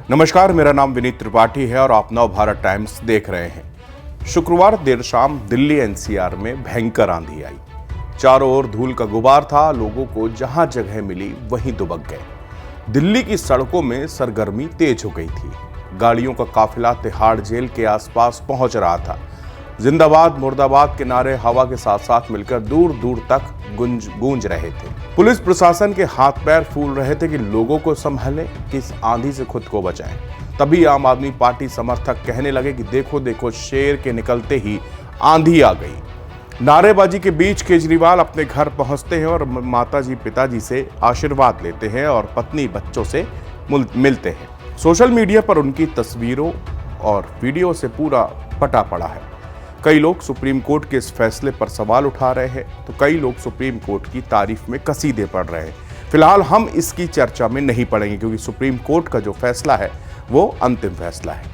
नमस्कार, मेरा नाम विनीत त्रिपाठी है और आप नव भारत टाइम्स देख रहे हैं। शुक्रवार देर शाम दिल्ली एनसीआर में भयंकर आंधी आई। चारों ओर धूल का गुबार था। लोगों को जहां जगह मिली वहीं दुबक गए। दिल्ली की सड़कों में सरगर्मी तेज हो गई थी। गाड़ियों का काफिला तिहाड़ जेल के आसपास पहुंच रहा था। जिंदाबाद मुर्दाबाद के नारे हवा के साथ साथ मिलकर दूर दूर तक गूंज रहे थे। पुलिस प्रशासन के हाथ पैर फूल रहे थे कि लोगों को संभालें, कि इस आंधी से खुद को बचाएं। तभी आम आदमी पार्टी समर्थक कहने लगे कि देखो देखो, शेर के निकलते ही आंधी आ गई। नारेबाजी के बीच केजरीवाल अपने घर पहुंचते हैं और माताजी पिताजी से आशीर्वाद लेते हैं और पत्नी बच्चों से मिलते हैं। सोशल मीडिया पर उनकी तस्वीरों और वीडियो से पूरा पटा पड़ा है। कई लोग सुप्रीम कोर्ट के इस फैसले पर सवाल उठा रहे हैं, तो कई लोग सुप्रीम कोर्ट की तारीफ में कसीदे पढ़ रहे हैं। फिलहाल हम इसकी चर्चा में नहीं पड़ेंगे, क्योंकि सुप्रीम कोर्ट का जो फैसला है वो अंतिम फैसला है।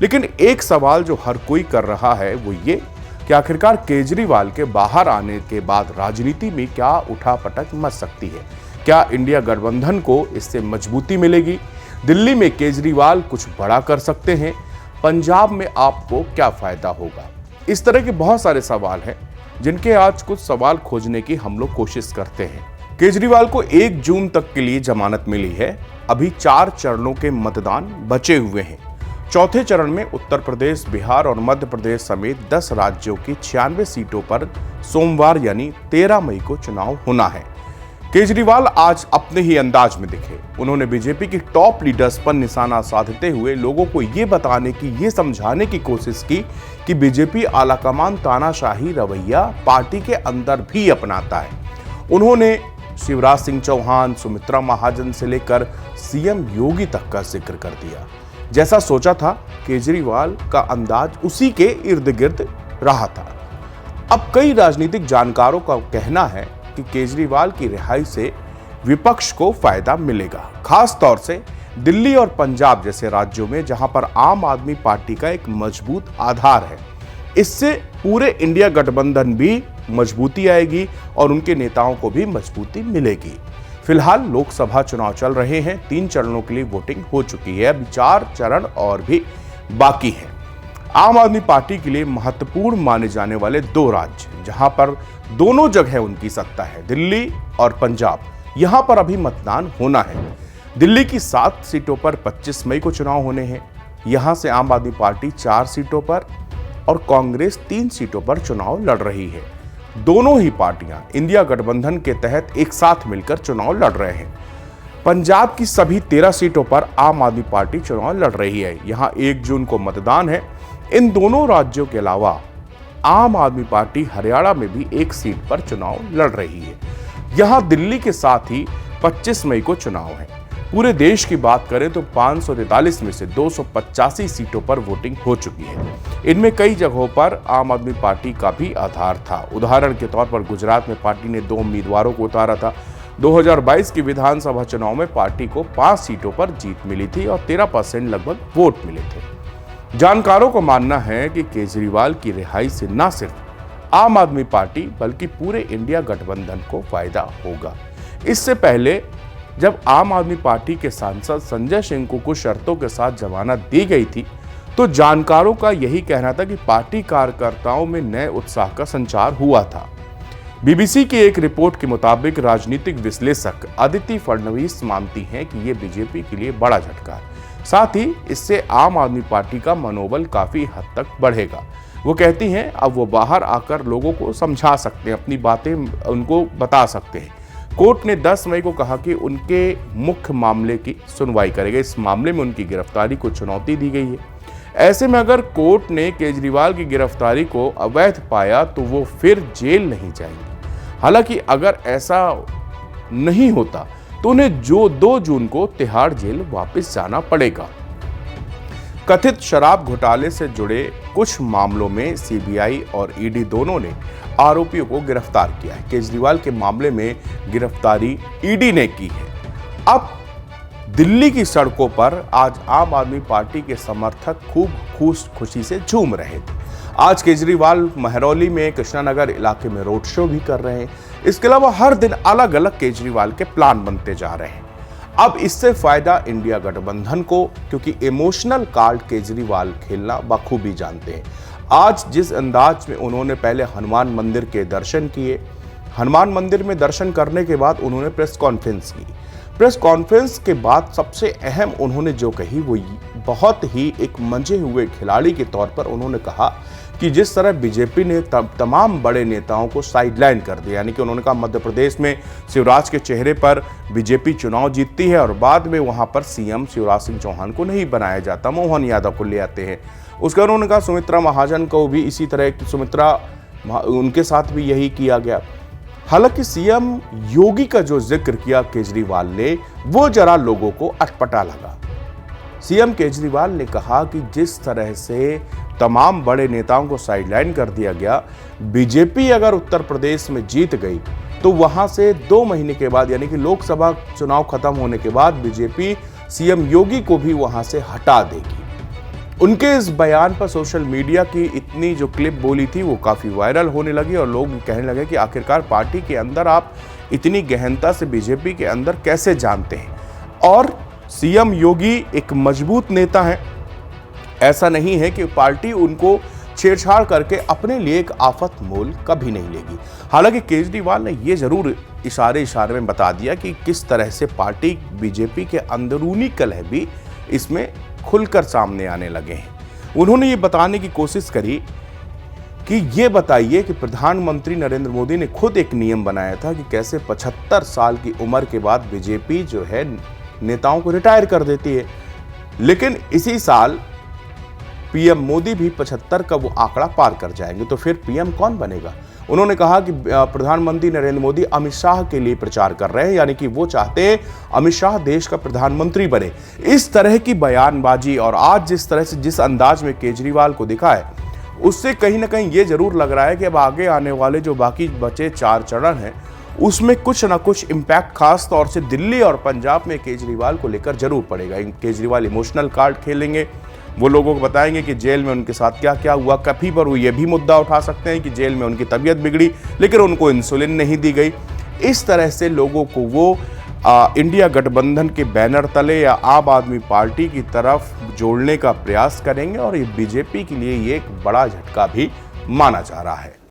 लेकिन एक सवाल जो हर कोई कर रहा है वो ये कि आखिरकार केजरीवाल के बाहर आने के बाद राजनीति में क्या उठापटक मच सकती है। क्या इंडिया गठबंधन को इससे मजबूती मिलेगी? दिल्ली में केजरीवाल कुछ बड़ा कर सकते हैं? पंजाब में आपको क्या फायदा होगा? इस तरह के बहुत सारे सवाल हैं जिनके आज कुछ सवाल खोजने की हम लोग कोशिश करते हैं। केजरीवाल को 1 जून तक के लिए जमानत मिली है। अभी 4 चरणों के मतदान बचे हुए हैं। चौथे चरण में उत्तर प्रदेश, बिहार और मध्य प्रदेश समेत 10 राज्यों की 96 सीटों पर सोमवार यानी 13 मई को चुनाव होना है। केजरीवाल आज अपने ही अंदाज में दिखे। उन्होंने बीजेपी की टॉप लीडर्स पर निशाना साधते हुए लोगों को ये बताने की, ये समझाने की कोशिश की कि बीजेपी आलाकमान तानाशाही रवैया पार्टी के अंदर भी अपनाता है। उन्होंने शिवराज सिंह चौहान, सुमित्रा महाजन से लेकर सीएम योगी तक का जिक्र कर दिया। जैसा सोचा था, केजरीवाल का अंदाज उसी के इर्द गिर्द रहा था। अब कई राजनीतिक जानकारों का कहना है कि केजरीवाल की रिहाई से विपक्ष को फायदा मिलेगा, खास तौर से दिल्ली और पंजाब जैसे राज्यों में जहां पर आम आदमी पार्टी का एक मजबूत आधार है। इससे पूरे इंडिया गठबंधन भी मजबूती आएगी और उनके नेताओं को भी मजबूती मिलेगी। फिलहाल लोकसभा चुनाव चल रहे हैं। 3 चरणों के लिए वोटिंग हो चुकी है। अभी 4 चरण और भी बाकी हैं। आम आदमी पार्टी के लिए महत्वपूर्ण माने जाने वाले 2 राज्य जहां पर दोनों जगह उनकी सत्ता है, दिल्ली और पंजाब, यहां पर अभी मतदान होना है। दिल्ली की 7 सीटों पर 25 मई को चुनाव होने हैं। यहां से आम आदमी पार्टी 4 सीटों पर और कांग्रेस 3 सीटों पर चुनाव लड़ रही है। दोनों ही पार्टियां इंडिया गठबंधन के तहत एक साथ मिलकर चुनाव लड़ रहे हैं। पंजाब की सभी 13 सीटों पर आम आदमी पार्टी चुनाव लड़ रही है। यहां 1 जून को मतदान है। इन दोनों राज्यों के अलावा आम आदमी पार्टी हरियाणा में भी 1 सीट पर चुनाव लड़ रही है। यहां दिल्ली के साथ ही 25 मई को चुनाव है। पूरे देश की बात करें तो 543 में से 285 सीटों पर वोटिंग हो चुकी है। इनमें कई जगहों पर आम आदमी पार्टी का भी आधार था। उदाहरण के तौर पर गुजरात में पार्टी ने 2 उम्मीदवारों को उतारा था। 2022 की विधानसभा चुनाव में पार्टी को 5 सीटों पर जीत मिली थी और 13% लगभग वोट मिले थे। जानकारों का मानना है कि केजरीवाल की रिहाई से न सिर्फ आम आदमी पार्टी बल्कि पूरे इंडिया गठबंधन को फायदा होगा। इससे पहले जब आम आदमी पार्टी के सांसद संजय सिंह को कुछ शर्तों के साथ जमानत दी गई थी, तो जानकारों का यही कहना था कि पार्टी कार्यकर्ताओं में नए उत्साह का संचार हुआ था। बीबीसी की एक रिपोर्ट के मुताबिक राजनीतिक विश्लेषक अदिति फडणवीस मानती हैं कि यह बीजेपी के लिए बड़ा झटका है। साथ ही इससे आम आदमी पार्टी का मनोबल काफी हद तक बढ़ेगा। वो कहती हैं अब वो बाहर आकर लोगों को समझा सकते हैं, अपनी बातें उनको बता सकते हैं। कोर्ट ने 10 मई को कहा कि उनके मुख्य मामले की सुनवाई करेगा। इस मामले में उनकी गिरफ्तारी को चुनौती दी गई है। ऐसे में अगर कोर्ट ने केजरीवाल की गिरफ्तारी को अवैध पाया तो वो फिर जेल नहीं जाएंगे। हालांकि अगर ऐसा नहीं होता तो उन्हें 2 जून को तिहाड़ जेल वापस जाना पड़ेगा। कथित शराब घोटाले से जुड़े कुछ मामलों में सीबीआई और ईडी दोनों ने आरोपियों को गिरफ्तार किया है। केजरीवाल के मामले में गिरफ्तारी ईडी ने की है। अब दिल्ली की सड़कों पर आज आम आदमी पार्टी के समर्थक खूब खुशी से झूम रहे थे। आज केजरीवाल महरौली में, कृष्णानगर इलाके में रोड शो भी कर रहे हैं। इसके अलावा हर दिन अलग अलग केजरीवाल के प्लान बनते जा रहे हैं। अब इससे फायदा इंडिया गठबंधन को, क्योंकि इमोशनल कार्ड केजरीवाल खेलना बखूबी जानते हैं। आज जिस अंदाज में उन्होंने पहले हनुमान मंदिर के दर्शन किए, हनुमान मंदिर में दर्शन करने के बाद उन्होंने प्रेस कॉन्फ्रेंस की। प्रेस कॉन्फ्रेंस के बाद सबसे अहम उन्होंने जो कही वो बहुत ही एक मंजे हुए खिलाड़ी के तौर पर उन्होंने कहा कि जिस तरह बीजेपी ने तमाम बड़े नेताओं को साइडलाइन कर दिया, यानी कि उन्होंने कहा मध्य प्रदेश में शिवराज के चेहरे पर बीजेपी चुनाव जीतती है और बाद में वहां पर सीएम शिवराज सिंह चौहान को नहीं बनाया जाता, मोहन यादव को ले आते हैं। उसके बाद उन्होंने कहा सुमित्रा महाजन को भी इसी तरह की, सुमित्रा उनके साथ भी यही किया गया। हालांकि सीएम योगी का जो जिक्र किया केजरीवाल ने, वो जरा लोगों को अटपटा लगा। सीएम केजरीवाल ने कहा कि जिस तरह से तमाम बड़े नेताओं को साइडलाइन कर दिया गया, बीजेपी अगर उत्तर प्रदेश में जीत गई तो वहां से 2 महीने के बाद, यानी कि लोकसभा चुनाव खत्म होने के बाद बीजेपी सीएम योगी को भी वहां से हटा देगी। उनके इस बयान पर सोशल मीडिया की इतनी जो क्लिप बोली थी वो काफी वायरल होने लगी और लोग कहने लगे कि आखिरकार पार्टी के अंदर आप इतनी गहनता से बीजेपी के अंदर कैसे जानते हैं। और सीएम योगी एक मजबूत नेता हैं, ऐसा नहीं है कि पार्टी उनको छेड़छाड़ करके अपने लिए एक आफत मोल कभी नहीं लेगी। हालांकि केजरीवाल ने यह जरूर इशारे में बता दिया कि किस तरह से पार्टी बीजेपी के अंदरूनी कलह भी इसमें खुलकर सामने आने लगे हैं। उन्होंने ये बताने की कोशिश करी कि ये बताइए कि प्रधानमंत्री नरेंद्र मोदी ने खुद एक नियम बनाया था कि कैसे 75 साल की उम्र के बाद बीजेपी जो है नेताओं को रिटायर कर देती है, लेकिन इसी साल पीएम मोदी भी 75 का वो आंकड़ा पार कर जाएंगे, तो फिर पीएम कौन बनेगा। उन्होंने कहा कि प्रधानमंत्री नरेंद्र मोदी अमित शाह के लिए प्रचार कर रहे हैं, यानी कि वो चाहते हैं अमित शाह देश का प्रधानमंत्री बने। इस तरह की बयानबाजी और आज जिस तरह से जिस अंदाज में केजरीवाल को दिखा है, उससे कहीं ना कहीं ये जरूर लग रहा है कि अब आगे आने वाले जो बाकी बचे 4 चरण हैं उसमें कुछ ना कुछ इम्पैक्ट खास तौर से दिल्ली और पंजाब में केजरीवाल को लेकर जरूर पड़ेगा। केजरीवाल इमोशनल कार्ड खेलेंगे, वो लोगों को बताएंगे कि जेल में उनके साथ क्या क्या हुआ। कभी पर वो ये भी मुद्दा उठा सकते हैं कि जेल में उनकी तबीयत बिगड़ी लेकिन उनको इंसुलिन नहीं दी गई। इस तरह से लोगों को वो इंडिया गठबंधन के बैनर तले या आम आदमी पार्टी की तरफ जोड़ने का प्रयास करेंगे और ये बीजेपी के लिए ये एक बड़ा झटका भी माना जा रहा है।